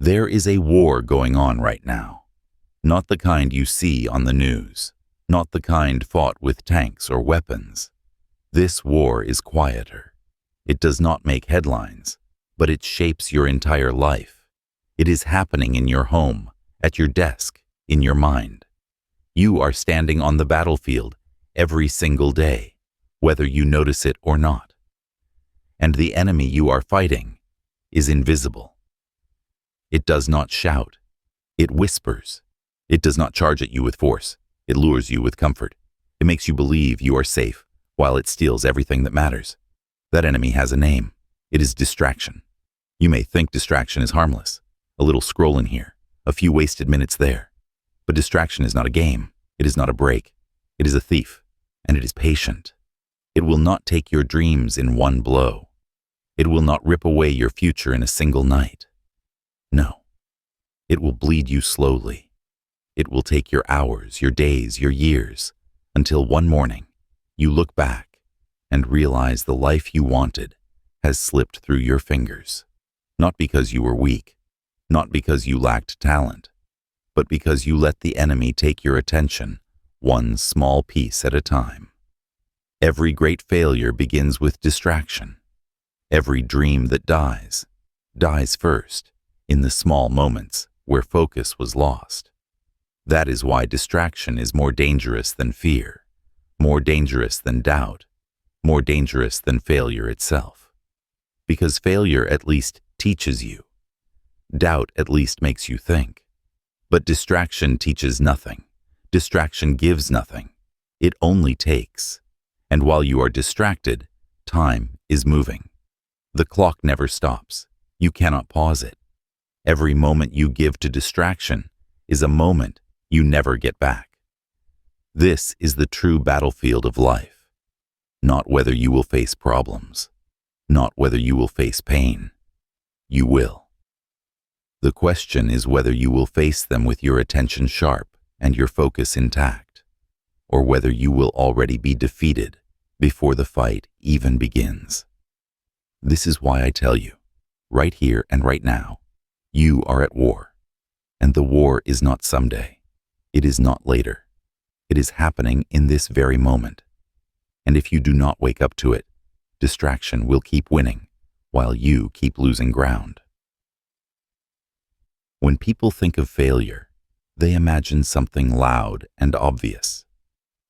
There is a war going on right now. Not the kind you see on the news. Not the kind fought with tanks or weapons. This war is quieter. It does not make headlines, but it shapes your entire life. It is happening in your home, at your desk, in your mind. You are standing on the battlefield every single day, whether you notice it or not. And the enemy you are fighting is invisible. It does not shout. It whispers. It does not charge at you with force. It lures you with comfort. It makes you believe you are safe, while it steals everything that matters. That enemy has a name. It is distraction. You may think distraction is harmless. A little scroll in here, a few wasted minutes there. But distraction is not a game. It is not a break. It is a thief, and it is patient. It will not take your dreams in one blow. It will not rip away your future in a single night. No. It will bleed you slowly. It will take your hours, your days, your years, until one morning you look back and realize the life you wanted has slipped through your fingers. Not because you were weak, not because you lacked talent, but because you let the enemy take your attention one small piece at a time. Every great failure begins with distraction. Every dream that dies first in the small moments where focus was lost. That is why distraction is more dangerous than fear, more dangerous than doubt, more dangerous than failure itself. Because failure at least teaches you. Doubt at least makes you think. But distraction teaches nothing. Distraction gives nothing. It only takes. And while you are distracted, time is moving. The clock never stops. You cannot pause it. Every moment you give to distraction is a moment you never get back. This is the true battlefield of life. Not whether you will face problems. Not whether you will face pain. You will. The question is whether you will face them with your attention sharp and your focus intact, or whether you will already be defeated before the fight even begins. This is why I tell you, right here and right now, you are at war. And the war is not someday. It is not later. It is happening in this very moment. And if you do not wake up to it, distraction will keep winning while you keep losing ground. When people think of failure, they imagine something loud and obvious.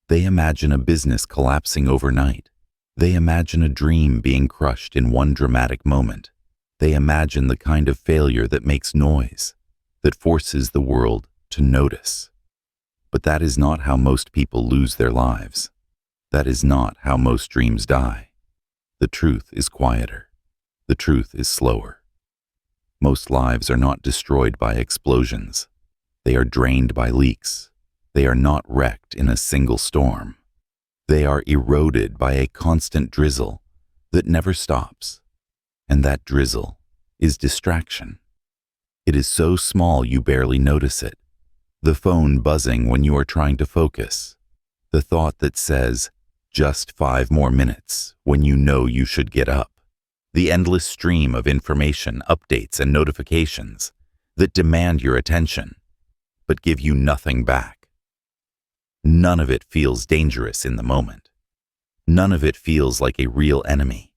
They imagine a business collapsing overnight. They imagine a dream being crushed in one dramatic moment. They imagine the kind of failure that makes noise, that forces the world to notice. But that is not how most people lose their lives. That is not how most dreams die. The truth is quieter. The truth is slower. Most lives are not destroyed by explosions. They are drained by leaks. They are not wrecked in a single storm. They are eroded by a constant drizzle that never stops. And that drizzle is distraction. It is so small you barely notice it. The phone buzzing when you are trying to focus. The thought that says, just 5 more minutes, when you know you should get up. The endless stream of information, updates, and notifications that demand your attention, but give you nothing back. None of it feels dangerous in the moment. None of it feels like a real enemy.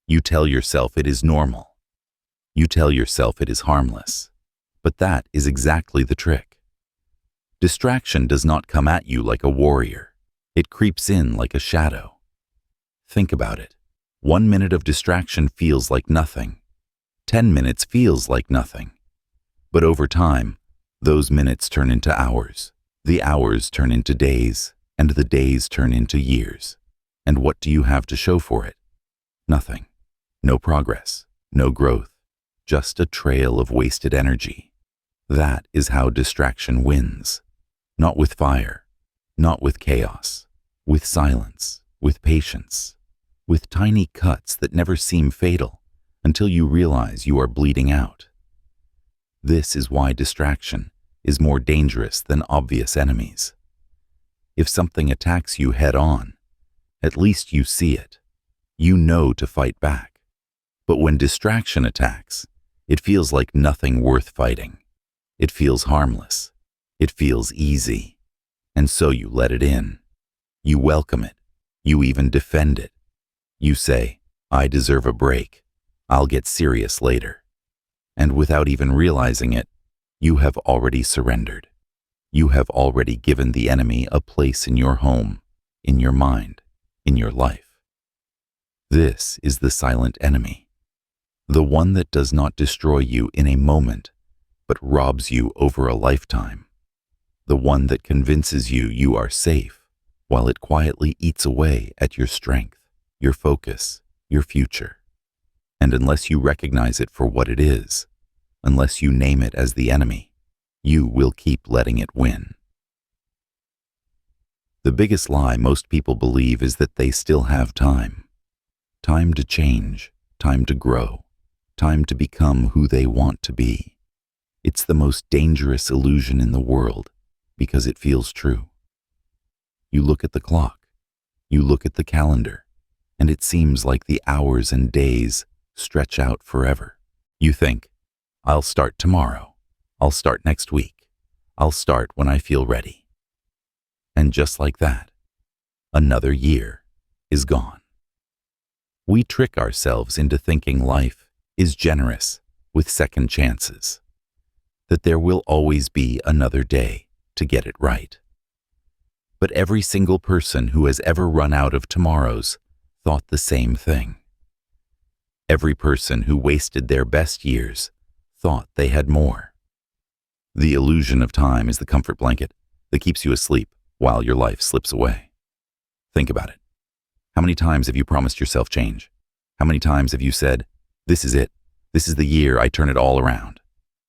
You tell yourself it is normal. You tell yourself it is harmless. But that is exactly the trick. Distraction does not come at you like a warrior. It creeps in like a shadow. Think about it. 1 minute of distraction feels like nothing. 10 minutes feels like nothing. But over time, those minutes turn into hours. The hours turn into days, and the days turn into years. And what do you have to show for it? Nothing. No progress. No growth. Just a trail of wasted energy. That is how distraction wins. Not with fire. Not with chaos. With silence. With patience. With tiny cuts that never seem fatal until you realize you are bleeding out. This is why distraction is more dangerous than obvious enemies. If something attacks you head-on, at least you see it. You know to fight back. But when distraction attacks, It feels like nothing worth fighting. It feels harmless. It feels easy. And so you let it in. You welcome it. You even defend it. You say, I deserve a break. I'll get serious later. And without even realizing it, you have already surrendered. You have already given the enemy a place in your home, in your mind, in your life. This is the silent enemy, the one that does not destroy you in a moment, but robs you over a lifetime, the one that convinces you you are safe while it quietly eats away at your strength, your focus, your future. And unless you recognize it for what it is, unless you name it as the enemy, you will keep letting it win. The biggest lie most people believe is that they still have time. Time to change, time to grow, time to become who they want to be. It's the most dangerous illusion in the world because it feels true. You look at the clock, you look at the calendar, and it seems like the hours and days stretch out forever. You think, I'll start tomorrow. I'll start next week. I'll start when I feel ready. And just like that, another year is gone. We trick ourselves into thinking life is generous with second chances, that there will always be another day to get it right. But every single person who has ever run out of tomorrows thought the same thing. Every person who wasted their best years thought they had more. The illusion of time is the comfort blanket that keeps you asleep while your life slips away. Think about it. How many times have you promised yourself change? How many times have you said, this is it, this is the year I turn it all around?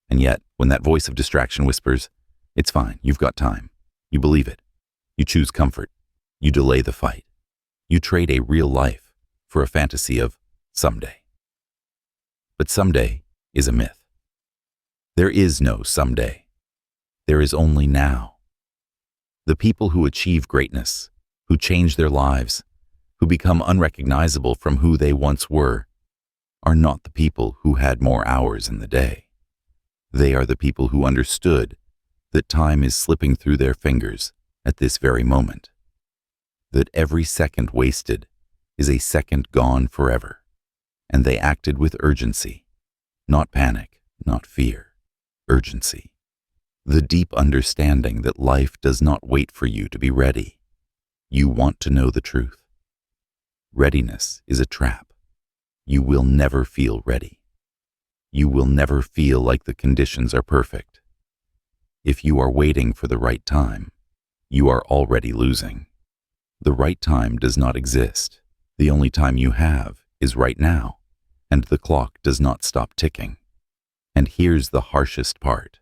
And yet, when that voice of distraction whispers, it's fine, you've got time, you believe it. You choose comfort. You delay the fight. You trade a real life for a fantasy of someday. But someday is a myth. There is no someday. There is only now. The people who achieve greatness, who change their lives, who become unrecognizable from who they once were, are not the people who had more hours in the day. They are the people who understood that time is slipping through their fingers at this very moment, that every second wasted is a second gone forever, and they acted with urgency, not panic, not fear. Urgency. The deep understanding that life does not wait for you to be ready. You want to know the truth. Readiness is a trap. You will never feel ready. You will never feel like the conditions are perfect. If you are waiting for the right time, you are already losing. The right time does not exist. The only time you have is right now, and the clock does not stop ticking. And here's the harshest part.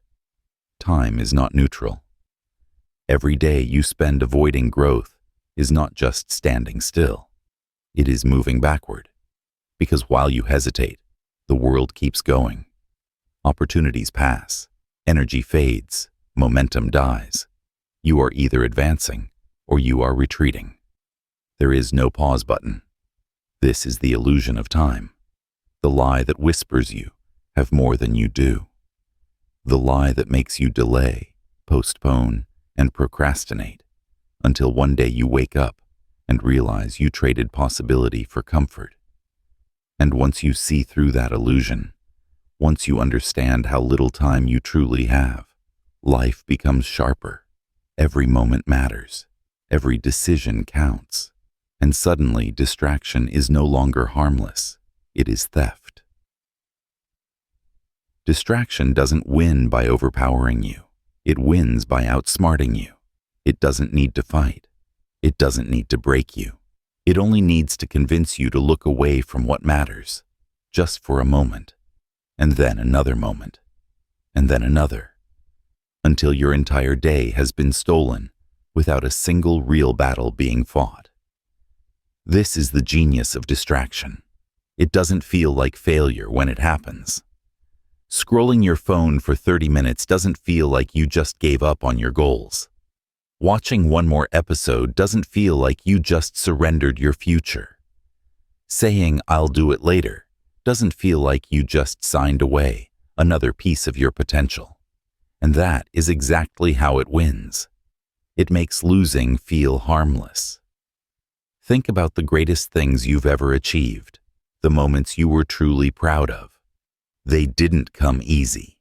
Time is not neutral. Every day you spend avoiding growth is not just standing still. It is moving backward. Because while you hesitate, the world keeps going. Opportunities pass, energy fades, momentum dies. You are either advancing or you are retreating. There is no pause button. This is the illusion of time, the lie that whispers you have more than you do. The lie that makes you delay, postpone, and procrastinate until one day you wake up and realize you traded possibility for comfort. And once you see through that illusion, once you understand how little time you truly have, life becomes sharper. Every moment matters. Every decision counts. And suddenly distraction is no longer harmless. It is theft. Distraction doesn't win by overpowering you. It wins by outsmarting you. It doesn't need to fight. It doesn't need to break you. It only needs to convince you to look away from what matters, just for a moment, and then another moment, and then another, until your entire day has been stolen without a single real battle being fought. This is the genius of distraction. It doesn't feel like failure when it happens. Scrolling your phone for 30 minutes doesn't feel like you just gave up on your goals. Watching one more episode doesn't feel like you just surrendered your future. Saying, "I'll do it later," doesn't feel like you just signed away another piece of your potential. And that is exactly how it wins. It makes losing feel harmless. Think about the greatest things you've ever achieved, the moments you were truly proud of. They didn't come easy.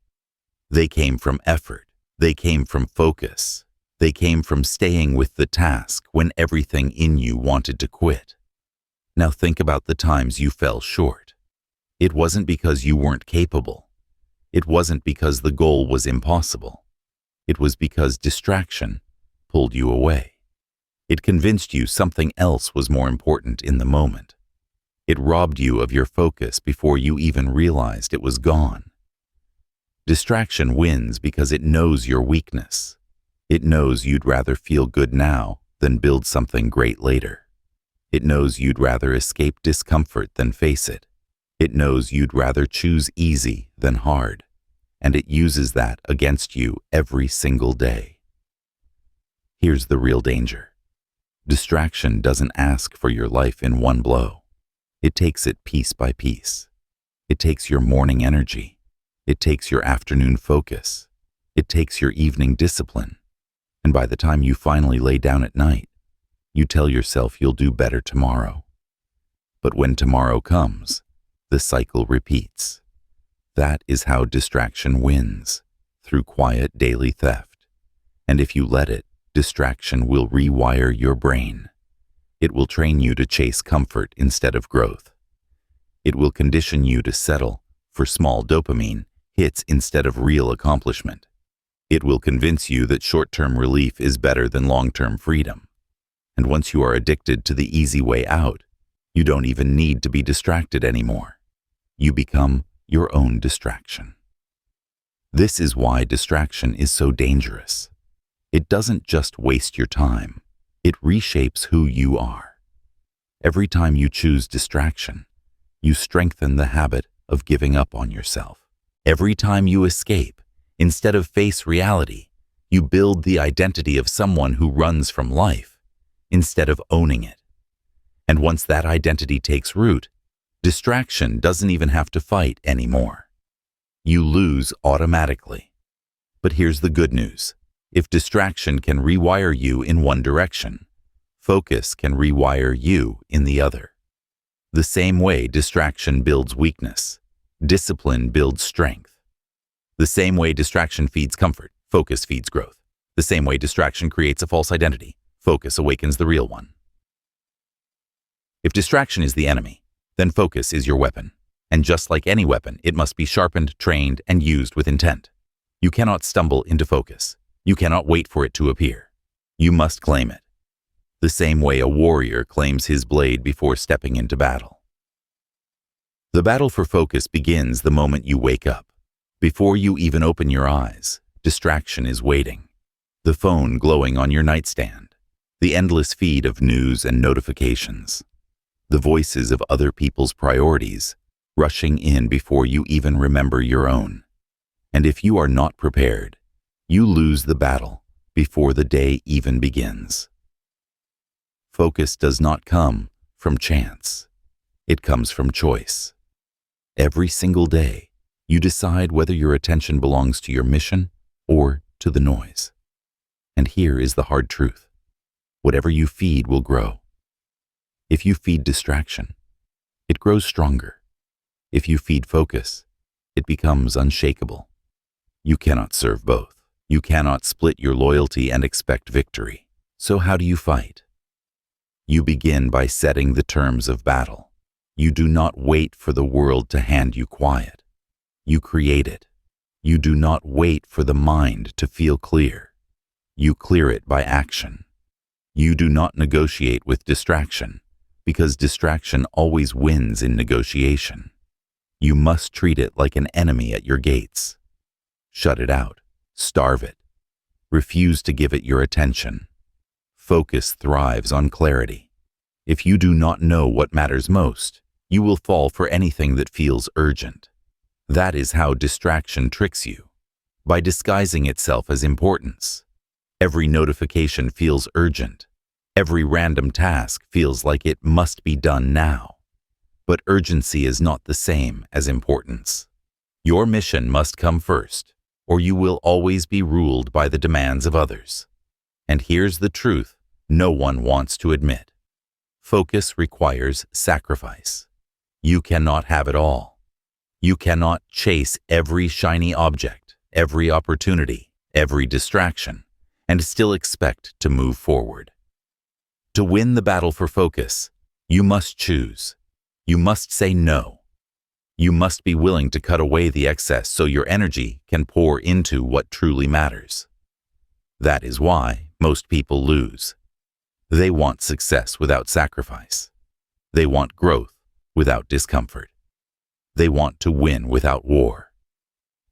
They came from effort. They came from focus. They came from staying with the task when everything in you wanted to quit. Now think about the times you fell short. It wasn't because you weren't capable. It wasn't because the goal was impossible. It was because distraction pulled you away. It convinced you something else was more important in the moment. It robbed you of your focus before you even realized it was gone. Distraction wins because it knows your weakness. It knows you'd rather feel good now than build something great later. It knows you'd rather escape discomfort than face it. It knows you'd rather choose easy than hard. And it uses that against you every single day. Here's the real danger. Distraction doesn't ask for your life in one blow. It takes it piece by piece. It takes your morning energy. It takes your afternoon focus. It takes your evening discipline. And by the time you finally lay down at night, you tell yourself you'll do better tomorrow. But when tomorrow comes, the cycle repeats. That is how distraction wins, through quiet daily theft. And if you let it, distraction will rewire your brain. It will train you to chase comfort instead of growth. It will condition you to settle for small dopamine hits instead of real accomplishment. It will convince you that short-term relief is better than long-term freedom. And once you are addicted to the easy way out, you don't even need to be distracted anymore. You become your own distraction. This is why distraction is so dangerous. It doesn't just waste your time, it reshapes who you are. Every time you choose distraction, you strengthen the habit of giving up on yourself. Every time you escape, instead of face reality, you build the identity of someone who runs from life, instead of owning it. And once that identity takes root, distraction doesn't even have to fight anymore. You lose automatically. But here's the good news. If distraction can rewire you in one direction, focus can rewire you in the other. The same way distraction builds weakness, discipline builds strength. The same way distraction feeds comfort, focus feeds growth. The same way distraction creates a false identity, focus awakens the real one. If distraction is the enemy, then focus is your weapon. And just like any weapon, it must be sharpened, trained, and used with intent. You cannot stumble into focus. You cannot wait for it to appear. You must claim it. The same way a warrior claims his blade before stepping into battle. The battle for focus begins the moment you wake up. Before you even open your eyes, distraction is waiting. The phone glowing on your nightstand. The endless feed of news and notifications. The voices of other people's priorities rushing in before you even remember your own. And if you are not prepared, you lose the battle before the day even begins. Focus does not come from chance. It comes from choice. Every single day, you decide whether your attention belongs to your mission or to the noise. And here is the hard truth. Whatever you feed will grow. If you feed distraction, it grows stronger. If you feed focus, it becomes unshakable. You cannot serve both. You cannot split your loyalty and expect victory. So how do you fight? You begin by setting the terms of battle. You do not wait for the world to hand you quiet. You create it. You do not wait for the mind to feel clear. You clear it by action. You do not negotiate with distraction, because distraction always wins in negotiation. You must treat it like an enemy at your gates. Shut it out. Starve it. Refuse to give it your attention. Focus thrives on clarity. If you do not know what matters most, you will fall for anything that feels urgent. That is how distraction tricks you, by disguising itself as importance. Every notification feels urgent. Every random task feels like it must be done now. But urgency is not the same as importance. Your mission must come first, or you will always be ruled by the demands of others. And here's the truth no one wants to admit. Focus requires sacrifice. You cannot have it all. You cannot chase every shiny object, every opportunity, every distraction, and still expect to move forward. To win the battle for focus, you must choose. You must say no. You must be willing to cut away the excess so your energy can pour into what truly matters. That is why most people lose. They want success without sacrifice. They want growth without discomfort. They want to win without war.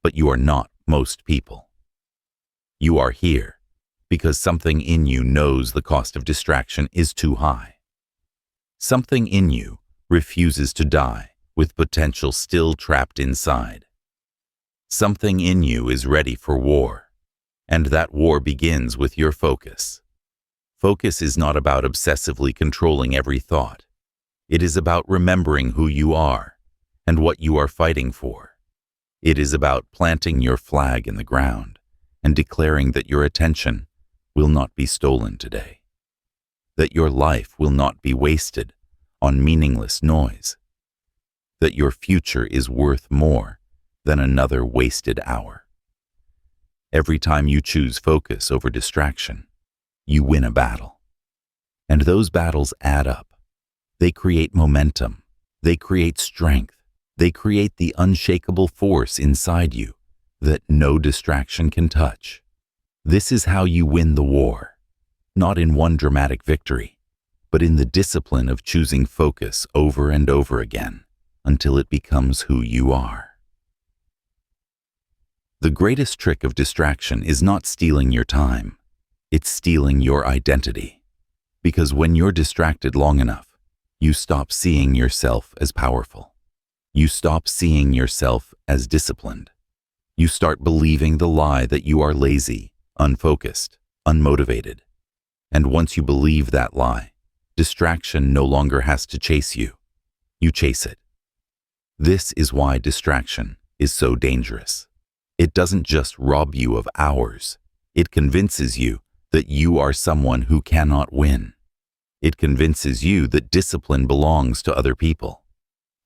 But you are not most people. You are here because something in you knows the cost of distraction is too high. Something in you refuses to die with potential still trapped inside. Something in you is ready for war, and that war begins with your focus. Focus is not about obsessively controlling every thought. It is about remembering who you are and what you are fighting for. It is about planting your flag in the ground and declaring that your attention will not be stolen today, that your life will not be wasted on meaningless noise, that your future is worth more than another wasted hour. Every time you choose focus over distraction, you win a battle. And those battles add up. They create momentum. They create strength. They create the unshakable force inside you that no distraction can touch. This is how you win the war, not in one dramatic victory, but in the discipline of choosing focus over and over again until it becomes who you are. The greatest trick of distraction is not stealing your time. It's stealing your identity. Because when you're distracted long enough, you stop seeing yourself as powerful. You stop seeing yourself as disciplined. You start believing the lie that you are lazy, unfocused, unmotivated. And once you believe that lie, distraction no longer has to chase you. You chase it. This is why distraction is so dangerous. It doesn't just rob you of hours. It convinces you that you are someone who cannot win. It convinces you that discipline belongs to other people.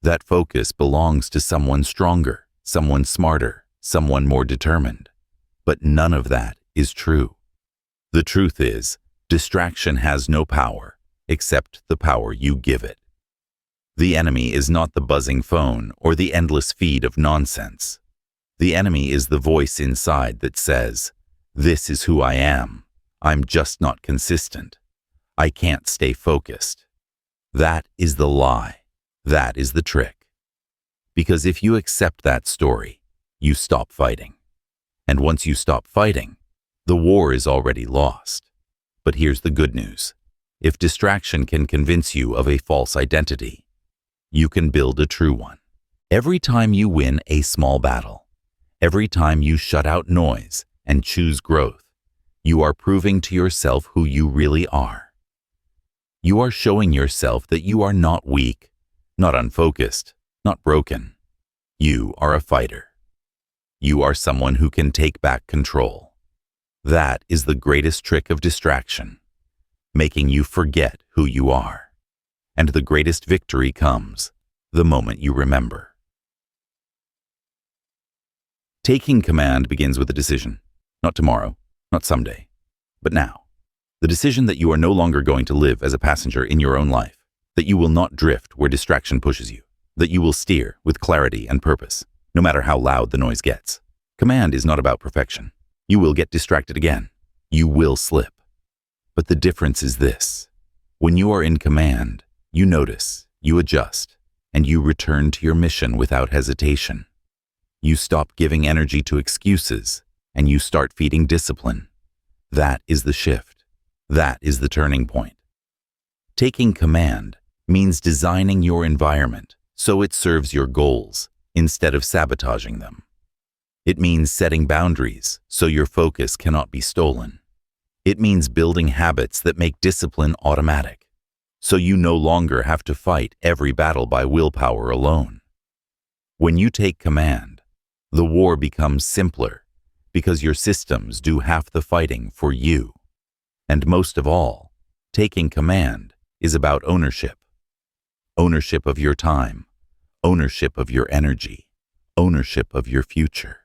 That focus belongs to someone stronger, someone smarter, someone more determined. But none of that is true. The truth is, distraction has no power except the power you give it. The enemy is not the buzzing phone or the endless feed of nonsense. The enemy is the voice inside that says, "This is who I am. I'm just not consistent. I can't stay focused." That is the lie. That is the trick. Because if you accept that story, you stop fighting. And once you stop fighting, the war is already lost. But here's the good news. If distraction can convince you of a false identity, you can build a true one. Every time you win a small battle, every time you shut out noise and choose growth, you are proving to yourself who you really are. You are showing yourself that you are not weak, not unfocused, not broken. You are a fighter. You are someone who can take back control. That is the greatest trick of distraction, making you forget who you are. And the greatest victory comes the moment you remember. Taking command begins with a decision, not tomorrow, not someday, but now. The decision that you are no longer going to live as a passenger in your own life, that you will not drift where distraction pushes you, that you will steer with clarity and purpose, no matter how loud the noise gets. Command is not about perfection. You will get distracted again. You will slip. But the difference is this. When you are in command, you notice, you adjust, and you return to your mission without hesitation. You stop giving energy to excuses, and you start feeding discipline. That is the shift. That is the turning point. Taking command means designing your environment so it serves your goals instead of sabotaging them. It means setting boundaries so your focus cannot be stolen. It means building habits that make discipline automatic, so you no longer have to fight every battle by willpower alone. When you take command, The war becomes simpler because your systems do half the fighting for you. And most of all, taking command is about ownership. Ownership of your time, ownership of your energy, ownership of your future.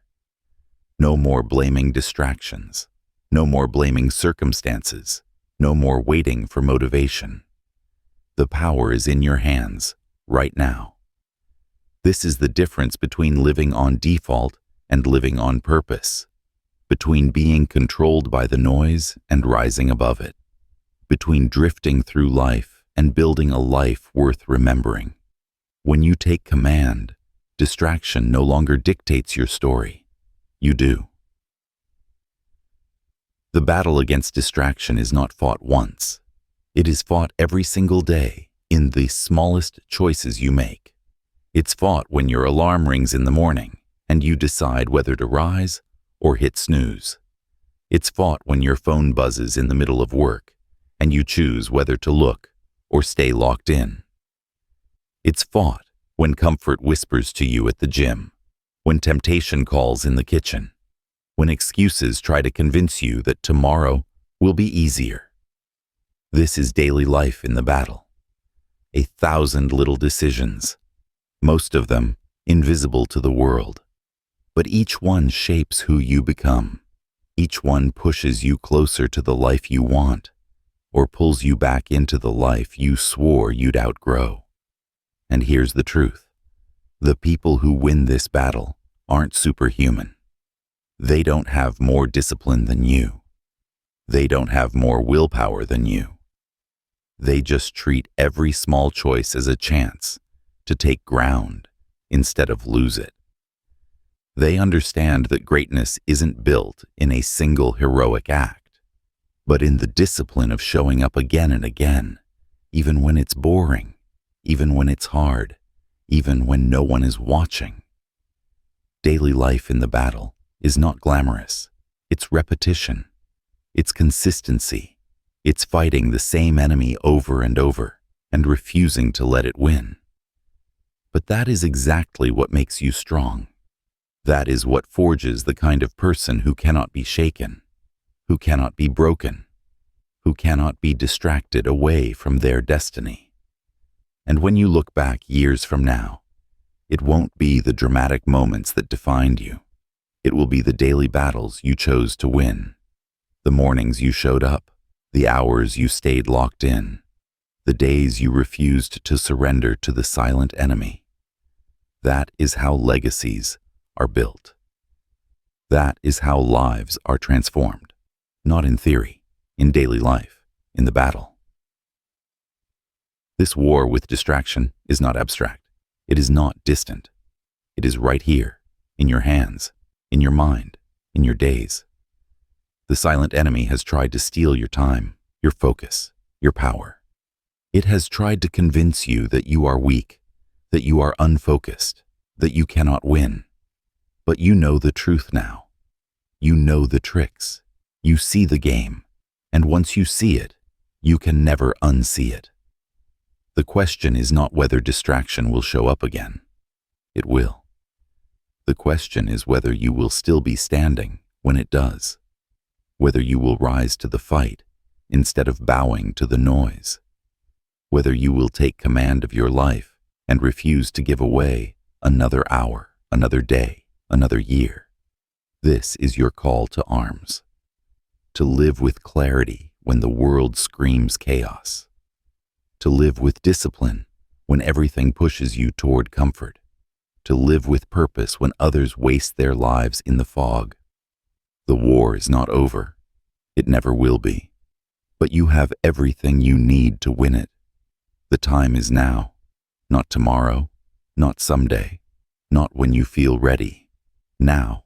No more blaming distractions, no more blaming circumstances, no more waiting for motivation. The power is in your hands right now. This is the difference between living on default and living on purpose, between being controlled by the noise and rising above it, between drifting through life and building a life worth remembering. When you take command, distraction no longer dictates your story. You do. The battle against distraction is not fought once. It is fought every single day in the smallest choices you make. It's fought when your alarm rings in the morning and you decide whether to rise or hit snooze. It's fought when your phone buzzes in the middle of work and you choose whether to look or stay locked in. It's fought when comfort whispers to you at the gym, when temptation calls in the kitchen, when excuses try to convince you that tomorrow will be easier. This is daily life in the battle. 1,000 little decisions, most of them invisible to the world. But each one shapes who you become. Each one pushes you closer to the life you want, or pulls you back into the life you swore you'd outgrow. And here's the truth. The people who win this battle aren't superhuman. They don't have more discipline than you. They don't have more willpower than you. They just treat every small choice as a chance to take ground instead of lose it. They understand that greatness isn't built in a single heroic act, but in the discipline of showing up again and again, even when it's boring, even when it's hard, even when no one is watching. Daily life in the battle is not glamorous. It's repetition. It's consistency. It's fighting the same enemy over and over and refusing to let it win. But that is exactly what makes you strong. That is what forges the kind of person who cannot be shaken, who cannot be broken, who cannot be distracted away from their destiny. And when you look back years from now, it won't be the dramatic moments that defined you. It will be the daily battles you chose to win, the mornings you showed up, the hours you stayed locked in, the days you refused to surrender to the silent enemy. That is how legacies are built. That is how lives are transformed, not in theory, in daily life, in the battle. This war with distraction is not abstract. It is not distant. It is right here, in your hands, in your mind, in your days. The silent enemy has tried to steal your time, your focus, your power. It has tried to convince you that you are weak, that you are unfocused, that you cannot win. But you know the truth now. You know the tricks. You see the game. And once you see it, you can never unsee it. The question is not whether distraction will show up again. It will. The question is whether you will still be standing when it does. Whether you will rise to the fight instead of bowing to the noise. Whether you will take command of your life and refuse to give away another hour, another day, another year. This is your call to arms. To live with clarity when the world screams chaos. To live with discipline when everything pushes you toward comfort. To live with purpose when others waste their lives in the fog. The war is not over. It never will be. But you have everything you need to win it. The time is now, not tomorrow, not someday, not when you feel ready. Now.